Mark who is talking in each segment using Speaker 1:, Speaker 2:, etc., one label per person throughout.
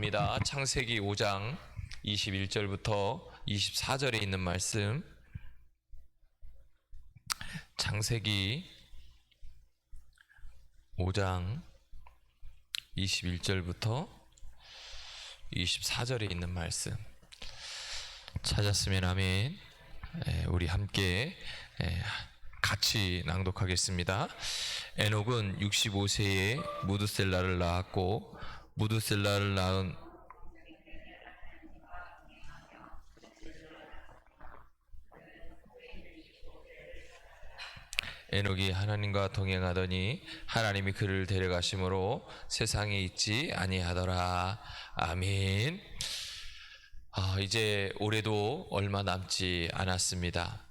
Speaker 1: 봅니다. 창세기 5장 21절부터 24절에 있는 말씀. 창세기 5장 21절부터 24절에 있는 말씀 찾았으면 아멘. 우리 함께 같이 낭독하겠습니다. 에녹은 65세에 무드셀라를 낳았고 무드셀라를 낳은 에녹이 하나님과 동행하더니 하나님이 그를 데려가심으로 세상에 있지 아니하더라. 아멘. 이제 올해도 얼마 남지 않았습니다.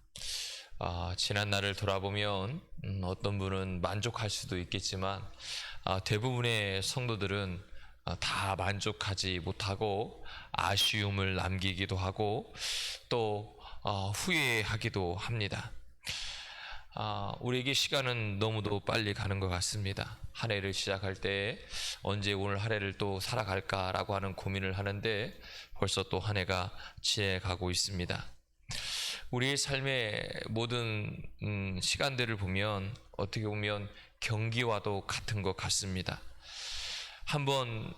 Speaker 1: 지난 날을 돌아보면 어떤 분은 만족할 수도 있겠지만 대부분의 성도들은 다 만족하지 못하고 아쉬움을 남기기도 하고 또 후회하기도 합니다. 우리에게 시간은 너무도 빨리 가는 것 같습니다. 한 해를 시작할 때 언제 오늘 한 해를 또 살아갈까라고 하는 고민을 하는데 벌써 또 한 해가 지나가고 있습니다. 우리의 삶의 모든 시간들을 보면 어떻게 보면 경기와도 같은 것 같습니다. 한번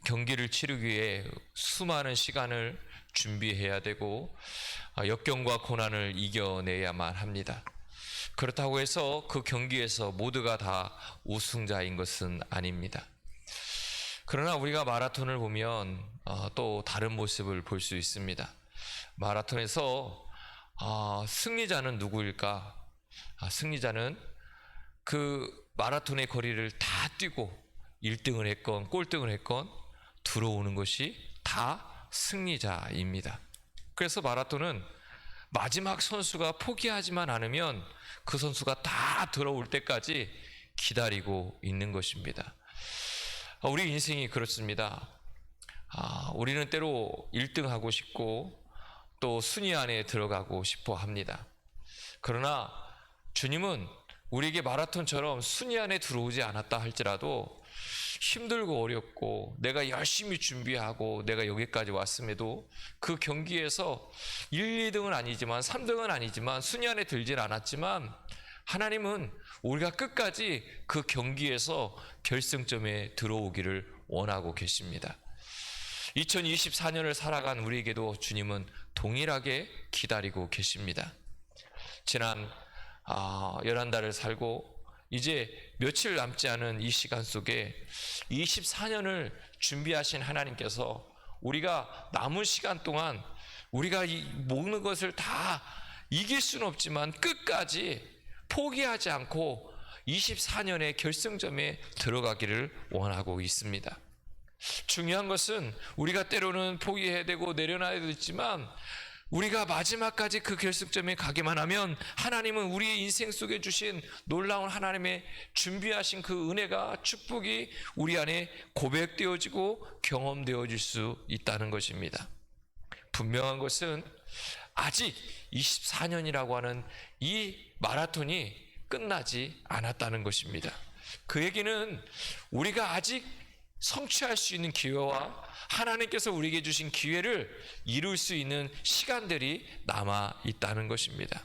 Speaker 1: 경기를 치르기 위해 수많은 시간을 준비해야 되고 역경과 고난을 이겨내야만 합니다. 그렇다고 해서 그 경기에서 모두가 다 우승자인 것은 아닙니다. 그러나 우리가 마라톤을 보면 또 다른 모습을 볼 수 있습니다. 마라톤에서 승리자는 누구일까? 승리자는 그 마라톤의 거리를 다 뛰고 1등을 했건 꼴등을 했건 들어오는 것이 다 승리자입니다. 그래서 마라톤은 마지막 선수가 포기하지만 않으면 그 선수가 다 들어올 때까지 기다리고 있는 것입니다. 우리 인생이 그렇습니다. 우리는 때로 1등 하고 싶고 또 순위 안에 들어가고 싶어 합니다. 그러나 주님은 우리에게 마라톤처럼 순위 안에 들어오지 않았다 할지라도 힘들고 어렵고 내가 열심히 준비하고 내가 여기까지 왔음에도 그 경기에서 1, 2등은 아니지만 3등은 아니지만 순위 안에 들진 않았지만 하나님은 우리가 끝까지 그 경기에서 결승점에 들어오기를 원하고 계십니다. 2024년을 살아간 우리에게도 주님은 동일하게 기다리고 계십니다. 지난 11달을 살고 이제 며칠 남지 않은 이 시간 속에 24년을 준비하신 하나님께서 우리가 남은 시간 동안 우리가 이 모든 것을 다 이길 수는 없지만 끝까지 포기하지 않고 24년의 결승점에 들어가기를 원하고 있습니다. 중요한 것은 우리가 때로는 포기해야 되고 내려놔야 되지만 우리가 마지막까지 그 결승점에 가기만 하면 하나님은 우리의 인생 속에 주신 놀라운 하나님의 준비하신 그 은혜가 축복이 우리 안에 고백되어지고 경험되어질 수 있다는 것입니다. 분명한 것은 아직 24년이라고 하는 이 마라톤이 끝나지 않았다는 것입니다. 그 얘기는 우리가 아직 성취할 수 있는 기회와 하나님께서 우리에게 주신 기회를 이룰 수 있는 시간들이 남아 있다는 것입니다.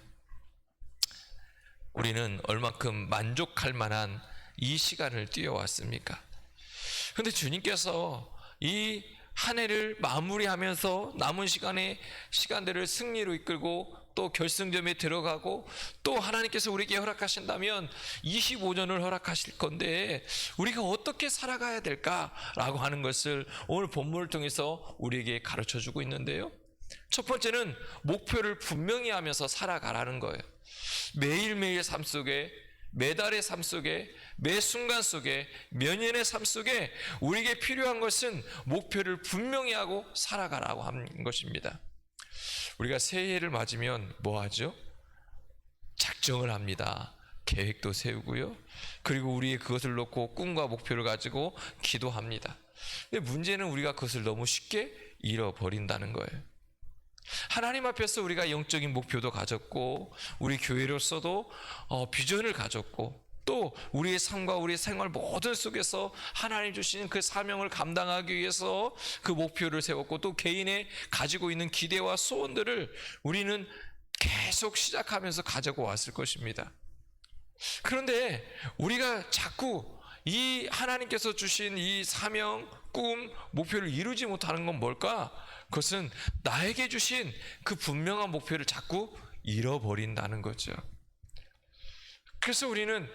Speaker 1: 우리는 얼마큼 만족할 만한 이 시간을 뛰어왔습니까? 그런데 주님께서 이 한 해를 마무리하면서 남은 시간들을 승리로 이끌고 또 결승점에 들어가고 또 하나님께서 우리에게 허락하신다면 25년을 허락하실 건데 우리가 어떻게 살아가야 될까라고 하는 것을 오늘 본문을 통해서 우리에게 가르쳐 주고 있는데요. 첫 번째는 목표를 분명히 하면서 살아가라는 거예요. 매일매일 삶 속에 매달의 삶 속에 매 순간 속에 몇 년의 삶 속에 우리에게 필요한 것은 목표를 분명히 하고 살아가라고 하는 것입니다. 우리가 새해를 맞으면 뭐 하죠? 작정을 합니다. 계획도 세우고요. 그리고 우리의 그것을 놓고 꿈과 목표를 가지고 기도합니다. 근데 문제는 우리가 그것을 너무 쉽게 잃어버린다는 거예요. 하나님 앞에서 우리가 영적인 목표도 가졌고 우리 교회로서도 비전을 가졌고 또 우리의 삶과 우리의 생활 모든 속에서 하나님 주신 그 사명을 감당하기 위해서 그 목표를 세웠고, 또 개인의 가지고 있는 기대와 소원들을 우리는 계속 시작하면서 가지고 왔을 것입니다. 그런데 우리가 자꾸 이 하나님께서 주신 이 사명, 꿈, 목표를 이루지 못하는 건 뭘까? 그것은 나에게 주신 그 분명한 목표를 자꾸 잃어버린다는 거죠. 그래서 우리는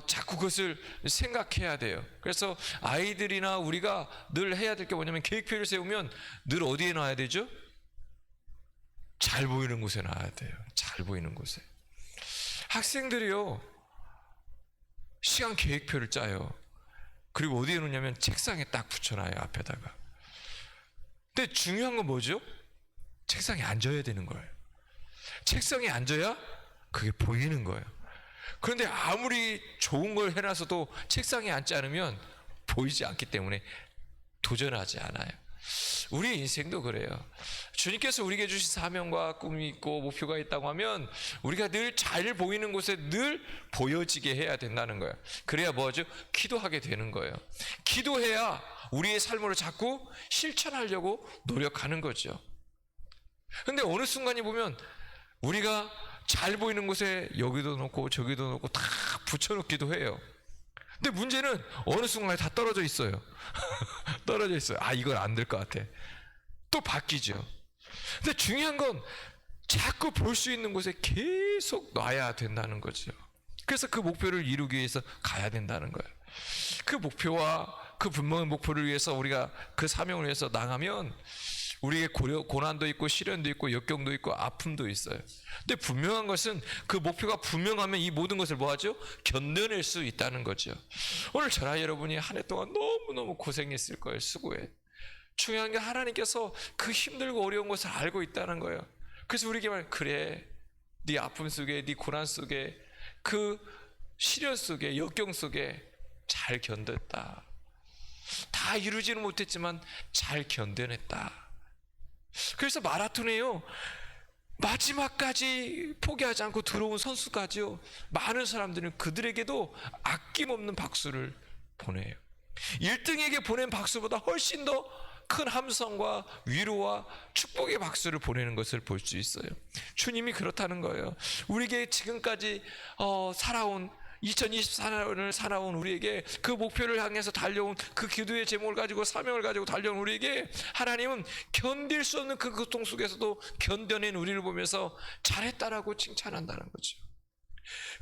Speaker 1: 자꾸 그것을 생각해야 돼요. 그래서 아이들이나 우리가 늘 해야 될 게 뭐냐면, 계획표를 세우면 늘 어디에 놔야 되죠? 잘 보이는 곳에 놔야 돼요. 잘 보이는 곳에. 학생들이요, 시간 계획표를 짜요. 그리고 어디에 놓냐면 책상에 딱 붙여놔요, 앞에다가. 근데 중요한 건 뭐죠? 책상에 앉아야 되는 거예요. 책상에 앉아야 그게 보이는 거예요. 그런데 아무리 좋은 걸 해놔서도 책상에 앉지 않으면 보이지 않기 때문에 도전하지 않아요. 우리 인생도 그래요. 주님께서 우리에게 주신 사명과 꿈이 있고 목표가 있다고 하면 우리가 늘 잘 보이는 곳에 늘 보여지게 해야 된다는 거예요. 그래야 뭐죠? 기도하게 되는 거예요. 기도해야 우리의 삶으로 자꾸 실천하려고 노력하는 거죠. 근데 어느 순간이 보면 우리가 잘 보이는 곳에 여기도 놓고 저기도 놓고 다 붙여놓기도 해요. 근데 문제는 어느 순간에 다 떨어져 있어요. 떨어져 있어요. 이건 안 될 것 같아. 또 바뀌죠. 근데 중요한 건 자꾸 볼 수 있는 곳에 계속 놔야 된다는 거죠. 그래서 그 목표를 이루기 위해서 가야 된다는 거예요. 그 목표와 그 분명한 목표를 위해서 우리가 그 사명을 위해서 나가면 우리의 고난도 있고 시련도 있고 역경도 있고 아픔도 있어요. 근데 분명한 것은 그 목표가 분명하면 이 모든 것을 뭐하죠? 견뎌낼 수 있다는 거죠. 오늘 저나 여러분이 한 해 동안 너무너무 고생했을 거예요. 수고해. 중요한 게 하나님께서 그 힘들고 어려운 것을 알고 있다는 거예요. 그래서 우리에게 말, 그래, 네 아픔 속에, 네 고난 속에, 그 시련 속에, 역경 속에 잘 견뎠다. 다 이루지는 못했지만 잘 견뎌냈다. 그래서 마라톤에요, 마지막까지 포기하지 않고 들어온 선수까지요, 많은 사람들은 그들에게도 아낌없는 박수를 보내요. 1등에게 보낸 박수보다 훨씬 더 큰 함성과 위로와 축복의 박수를 보내는 것을 볼 수 있어요. 주님이 그렇다는 거예요. 우리에게 지금까지 살아온 2024년을 살아온 우리에게, 그 목표를 향해서 달려온 그 기도의 제목을 가지고 사명을 가지고 달려온 우리에게 하나님은 견딜 수 없는 그 고통 속에서도 견뎌낸 우리를 보면서 잘했다라고 칭찬한다는 거죠.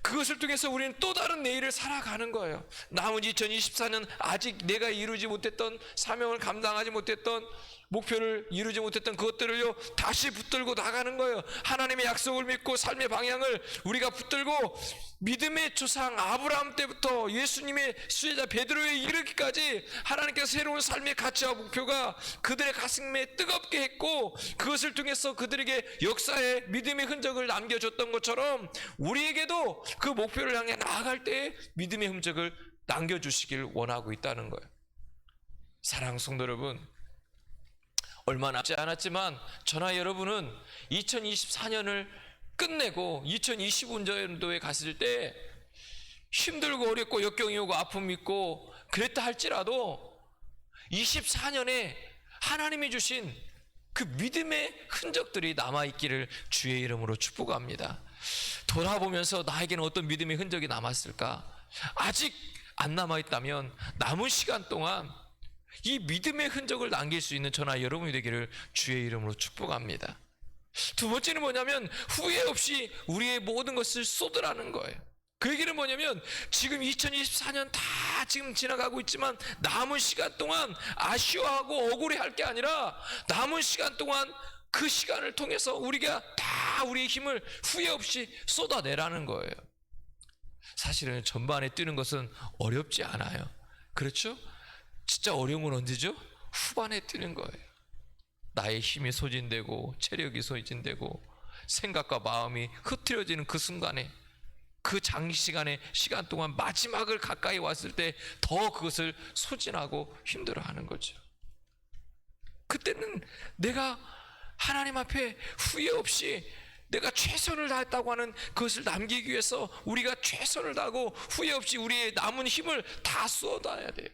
Speaker 1: 그것을 통해서 우리는 또 다른 내일을 살아가는 거예요. 남은 2024년 아직 내가 이루지 못했던, 사명을 감당하지 못했던, 목표를 이루지 못했던 그것들을요 다시 붙들고 나가는 거예요. 하나님의 약속을 믿고 삶의 방향을 우리가 붙들고 믿음의 조상 아브라함 때부터 예수님의 수혜자 베드로에 이르기까지 하나님께서 새로운 삶의 가치와 목표가 그들의 가슴에 뜨겁게 했고, 그것을 통해서 그들에게 역사의 믿음의 흔적을 남겨줬던 것처럼 우리에게도 그 목표를 향해 나아갈 때 믿음의 흔적을 남겨주시길 원하고 있다는 거예요. 사랑하는 성도 여러분, 얼마 남지 않았지만 저나 여러분은 2024년을 끝내고 2025년도에 갔을 때 힘들고 어렵고 역경이 오고 아픔이 있고 그랬다 할지라도 24년에 하나님이 주신 그 믿음의 흔적들이 남아있기를 주의 이름으로 축복합니다. 돌아보면서 나에게는 어떤 믿음의 흔적이 남았을까? 아직 안 남아있다면 남은 시간 동안 이 믿음의 흔적을 남길 수 있는 저나 여러분이 되기를 주의 이름으로 축복합니다. 두 번째는 뭐냐면 후회 없이 우리의 모든 것을 쏟으라는 거예요. 그 얘기는 뭐냐면 지금 2024년 다 지금 지나가고 있지만 남은 시간 동안 아쉬워하고 억울해할 게 아니라 남은 시간 동안 그 시간을 통해서 우리가 다 우리의 힘을 후회 없이 쏟아내라는 거예요. 사실은 전반에 뛰는 것은 어렵지 않아요. 그렇죠? 진짜 어려운 건 언제죠? 후반에 뛰는 거예요. 나의 힘이 소진되고 체력이 소진되고 생각과 마음이 흐트러지는 그 순간에, 그 장시간의 시간 동안 마지막을 가까이 왔을 때 더 그것을 소진하고 힘들어하는 거죠. 그때는 내가 하나님 앞에 후회 없이 내가 최선을 다했다고 하는 그것을 남기기 위해서 우리가 최선을 다하고 후회 없이 우리의 남은 힘을 다 쏟아야 돼요.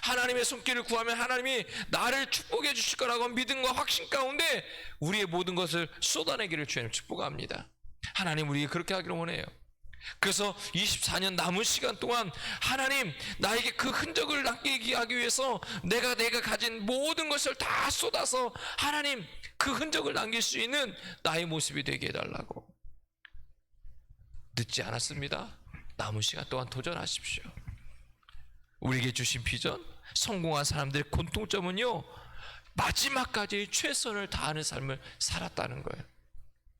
Speaker 1: 하나님의 손길을 구하면 하나님이 나를 축복해 주실 거라고 믿음과 확신 가운데 우리의 모든 것을 쏟아내기를 주님 축복합니다. 하나님 우리에게 그렇게 하기를 원해요. 그래서 24년 남은 시간 동안 하나님 나에게 그 흔적을 남기게 하기 위해서 내가 가진 모든 것을 다 쏟아서 하나님 그 흔적을 남길 수 있는 나의 모습이 되게 해달라고. 늦지 않았습니다. 남은 시간 동안 도전하십시오. 우리에게 주신 비전, 성공한 사람들의 공통점은요, 마지막까지 최선을 다하는 삶을 살았다는 거예요.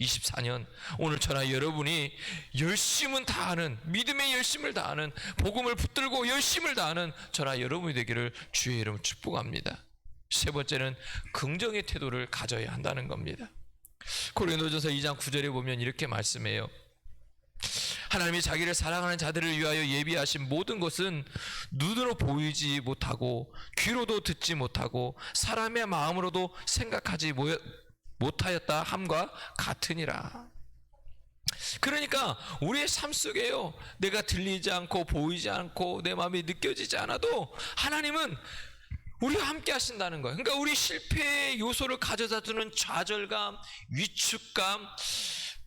Speaker 1: 24년 오늘 저나 여러분이 열심은 다하는, 믿음의 열심을 다하는, 복음을 붙들고 열심을 다하는 저나 여러분이 되기를 주의 이름으로 축복합니다. 세 번째는 긍정의 태도를 가져야 한다는 겁니다. 고린도전서 2장 9절에 보면 이렇게 말씀해요. 하나님이 자기를 사랑하는 자들을 위하여 예비하신 모든 것은 눈으로 보이지 못하고 귀로도 듣지 못하고 사람의 마음으로도 생각하지 못하였다 함과 같으니라. 그러니까 우리의 삶 속에요, 내가 들리지 않고 보이지 않고 내 마음이 느껴지지 않아도 하나님은 우리와 함께 하신다는 거예요. 그러니까 우리 실패의 요소를 가져다 주는 좌절감, 위축감,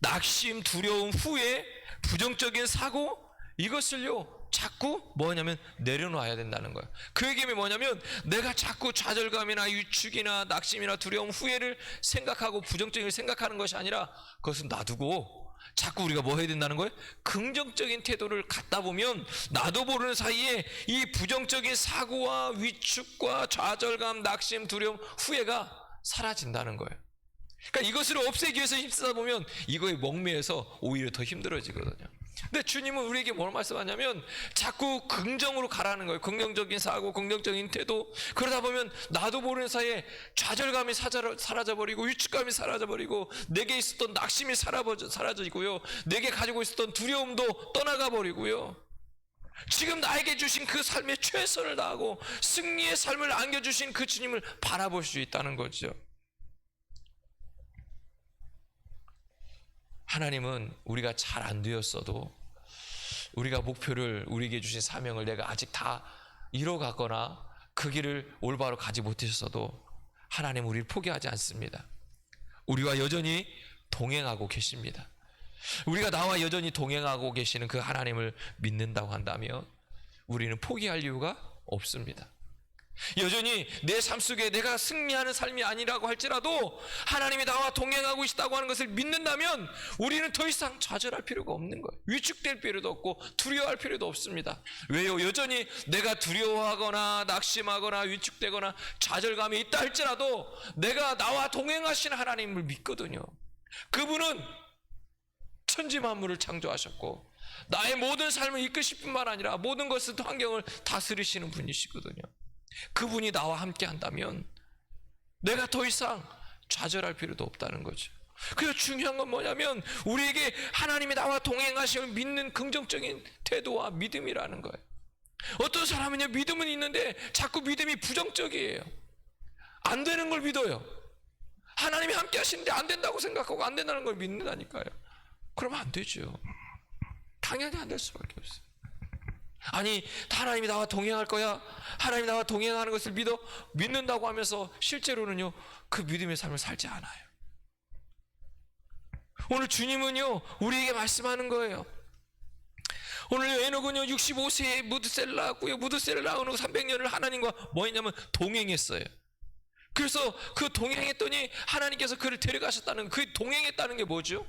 Speaker 1: 낙심, 두려움, 후회, 부정적인 사고, 이것을요 자꾸 뭐냐면 내려놔야 된다는 거예요. 그 얘기는 뭐냐면 내가 자꾸 좌절감이나 위축이나 낙심이나 두려움, 후회를 생각하고 부정적인 생각하는 것이 아니라 그것은 놔두고 자꾸 우리가 뭐 해야 된다는 거예요? 긍정적인 태도를 갖다 보면 나도 모르는 사이에 이 부정적인 사고와 위축과 좌절감, 낙심, 두려움, 후회가 사라진다는 거예요. 그러니까 이것을 없애기 위해서 힘쓰다 보면 이거에 목매여서 오히려 더 힘들어지거든요. 근데 주님은 우리에게 뭘 말씀하냐면 자꾸 긍정으로 가라는 거예요. 긍정적인 사고, 긍정적인 태도. 그러다 보면 나도 모르는 사이에 좌절감이 사라져버리고 위축감이 사라져버리고 내게 있었던 낙심이 사라지고요, 내게 가지고 있었던 두려움도 떠나가 버리고요, 지금 나에게 주신 그 삶의 최선을 다하고 승리의 삶을 안겨주신 그 주님을 바라볼 수 있다는 거죠. 하나님은 우리가 잘 안 되었어도, 우리가 목표를, 우리에게 주신 사명을 내가 아직 다 이뤄가거나 그 길을 올바로 가지 못했어도 하나님은 우리를 포기하지 않습니다. 우리와 여전히 동행하고 계십니다. 우리가 나와 여전히 동행하고 계시는 그 하나님을 믿는다고 한다면 우리는 포기할 이유가 없습니다. 여전히 내 삶 속에 내가 승리하는 삶이 아니라고 할지라도 하나님이 나와 동행하고 있다고 하는 것을 믿는다면 우리는 더 이상 좌절할 필요가 없는 거예요. 위축될 필요도 없고 두려워할 필요도 없습니다. 왜요? 여전히 내가 두려워하거나 낙심하거나 위축되거나 좌절감이 있다 할지라도 내가 나와 동행하시는 하나님을 믿거든요. 그분은 천지 만물을 창조하셨고 나의 모든 삶을 이끄실 뿐만 아니라 모든 것을, 환경을 다스리시는 분이시거든요. 그분이 나와 함께 한다면 내가 더 이상 좌절할 필요도 없다는 거죠. 그래서 중요한 건 뭐냐면 우리에게 하나님이 나와 동행하심을 믿는 긍정적인 태도와 믿음이라는 거예요. 어떤 사람은요, 믿음은 있는데 자꾸 믿음이 부정적이에요. 안 되는 걸 믿어요. 하나님이 함께 하시는데 안 된다고 생각하고 안 된다는 걸 믿는다니까요. 그러면 안 되죠. 당연히 안 될 수밖에 없어요. 아니, 하나님이 나와 동행할 거야, 하나님이 나와 동행하는 것을 믿는다고 하면서 실제로는요 그 믿음의 삶을 살지 않아요. 오늘 주님은요 우리에게 말씀하는 거예요. 오늘 에녹은요 65세에 무드셀을 낳았고요, 무드셀을 낳은 후 300년을 하나님과 뭐 했냐면 동행했어요. 그래서 그 동행했더니 하나님께서 그를 데려가셨다는, 그 동행했다는 게 뭐죠?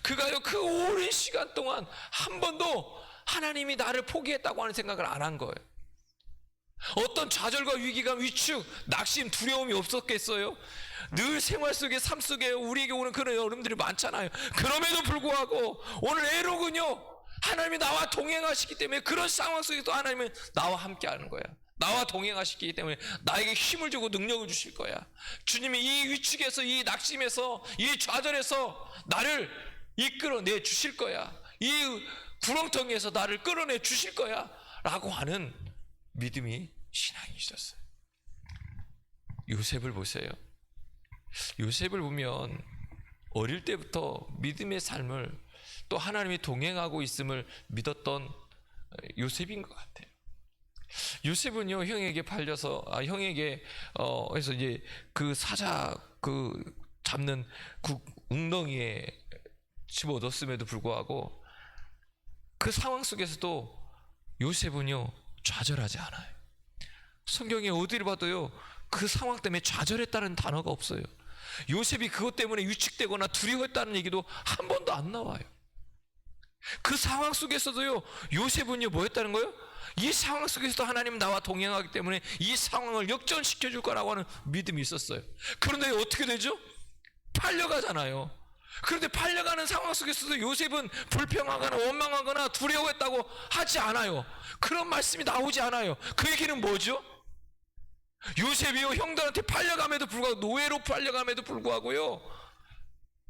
Speaker 1: 그가요 그 오랜 시간 동안 한 번도 하나님이 나를 포기했다고 하는 생각을 안 한 거예요. 어떤 좌절과 위기감, 위축, 낙심, 두려움이 없었겠어요? 늘 생활 속에, 삶 속에 우리에게 오는 그런 어려움들이 많잖아요. 그럼에도 불구하고 오늘 에녹은요 하나님이 나와 동행하시기 때문에 그런 상황 속에도 하나님은 나와 함께 하는 거야. 나와 동행하시기 때문에 나에게 힘을 주고 능력을 주실 거야. 주님이 이 위축에서, 이 낙심에서, 이 좌절에서 나를 이끌어내 주실 거야. 이 구렁텅이에서 나를 끌어내 주실 거야 라고 하는 믿음이 신앙이 있었어요. 요셉을 보세요. 요셉을 보면 어릴 때부터 믿음의 삶을 또 하나님이 동행하고 있음을 믿었던 요셉인 것 같아요. 요셉은요, 형에게 팔려서 형에게 해서 이제 그 사자 그 잡는 그 웅덩이에 집어넣었음에도 불구하고 그 상황 속에서도 요셉은요 좌절하지 않아요. 성경에 어디를 봐도요 그 상황 때문에 좌절했다는 단어가 없어요. 요셉이 그것 때문에 위축되거나 두려워했다는 얘기도 한 번도 안 나와요. 그 상황 속에서도요 요셉은요 뭐 했다는 거예요? 이 상황 속에서도 하나님 나와 동행하기 때문에 이 상황을 역전시켜 줄 거라고 하는 믿음이 있었어요. 그런데 어떻게 되죠? 팔려가잖아요. 그런데 팔려가는 상황 속에서도 요셉은 불평하거나 원망하거나 두려워했다고 하지 않아요. 그런 말씀이 나오지 않아요. 그 얘기는 뭐죠? 요셉이요 형들한테 팔려감에도 불구하고, 노예로 팔려감에도 불구하고요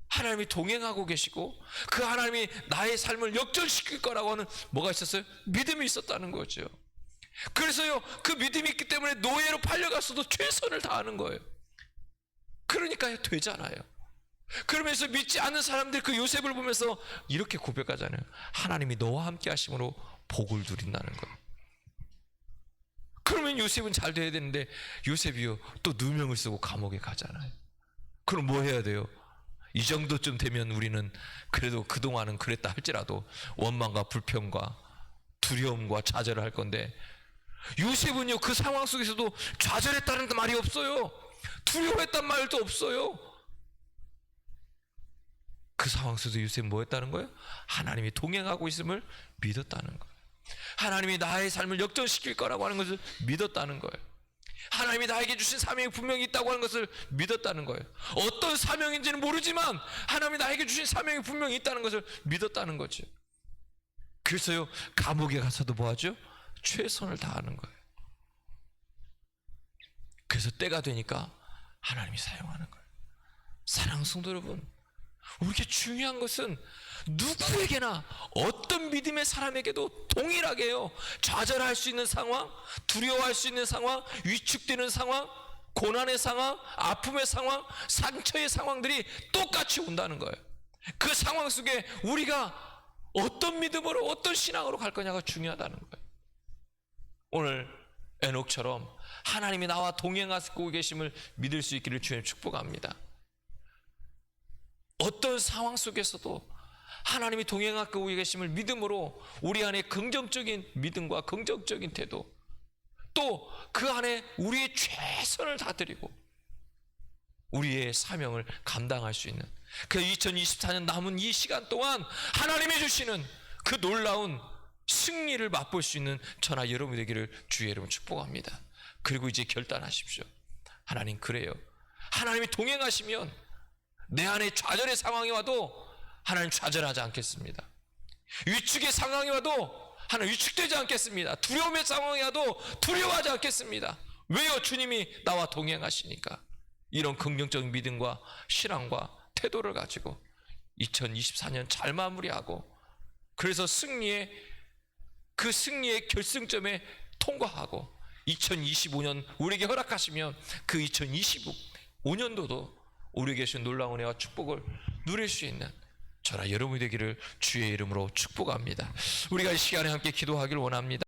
Speaker 1: 하나님이 동행하고 계시고 그 하나님이 나의 삶을 역전시킬 거라고 하는 뭐가 있었어요? 믿음이 있었다는 거죠. 그래서요 그 믿음이 있기 때문에 노예로 팔려갔어도 최선을 다하는 거예요. 그러니까 되잖아요. 그러면서 믿지 않는 사람들 그 요셉을 보면서 이렇게 고백하잖아요. 하나님이 너와 함께 하심으로 복을 누린다는 거예요. 그러면 요셉은 잘 돼야 되는데 요셉이요 또 누명을 쓰고 감옥에 가잖아요. 그럼 뭐 해야 돼요? 이 정도쯤 되면 우리는 그래도 그동안은 그랬다 할지라도 원망과 불평과 두려움과 좌절을 할 건데, 요셉은요 그 상황 속에서도 좌절했다는 말이 없어요. 두려워했단 말도 없어요. 그 상황 속에서 요셉은 뭐 했다는 거예요? 하나님이 동행하고 있음을 믿었다는 거예요. 하나님이 나의 삶을 역전시킬 거라고 하는 것을 믿었다는 거예요. 하나님이 나에게 주신 사명이 분명히 있다고 하는 것을 믿었다는 거예요. 어떤 사명인지는 모르지만 하나님이 나에게 주신 사명이 분명히 있다는 것을 믿었다는 거죠. 그래서요 감옥에 가서도 뭐하죠? 최선을 다하는 거예요. 그래서 때가 되니까 하나님이 사용하는 거예요. 사랑하는 성도 여러분, 우리에게 중요한 것은 누구에게나 어떤 믿음의 사람에게도 동일하게요 좌절할 수 있는 상황, 두려워할 수 있는 상황, 위축되는 상황, 고난의 상황, 아픔의 상황, 상처의 상황들이 똑같이 온다는 거예요. 그 상황 속에 우리가 어떤 믿음으로 어떤 신앙으로 갈 거냐가 중요하다는 거예요. 오늘 에녹처럼 하나님이 나와 동행하고 계심을 믿을 수 있기를 주님 축복합니다. 어떤 상황 속에서도 하나님이 동행하고 계심을 믿음으로 우리 안에 긍정적인 믿음과 긍정적인 태도, 또 그 안에 우리의 최선을 다드리고 우리의 사명을 감당할 수 있는 그 2024년 남은 이 시간 동안 하나님이 주시는 그 놀라운 승리를 맛볼 수 있는 저나 여러분이 되기를 주의 이름으로 축복합니다. 그리고 이제 결단하십시오. 하나님, 그래요, 하나님이 동행하시면 내 안에 좌절의 상황이 와도 하나님 좌절하지 않겠습니다. 위축의 상황이 와도 하나님 위축되지 않겠습니다. 두려움의 상황이 와도 두려워하지 않겠습니다. 왜요? 주님이 나와 동행하시니까. 이런 긍정적인 믿음과 신앙과 태도를 가지고 2024년 잘 마무리하고, 그래서 승리의 결승점에 통과하고 2025년 우리에게 허락하시면 그 2025년도도 우리에게 주신 놀라운 은혜와 축복을 누릴 수 있는 저나 여러분이 되기를 주의 이름으로 축복합니다. 우리가 이 시간에 함께 기도하기를 원합니다.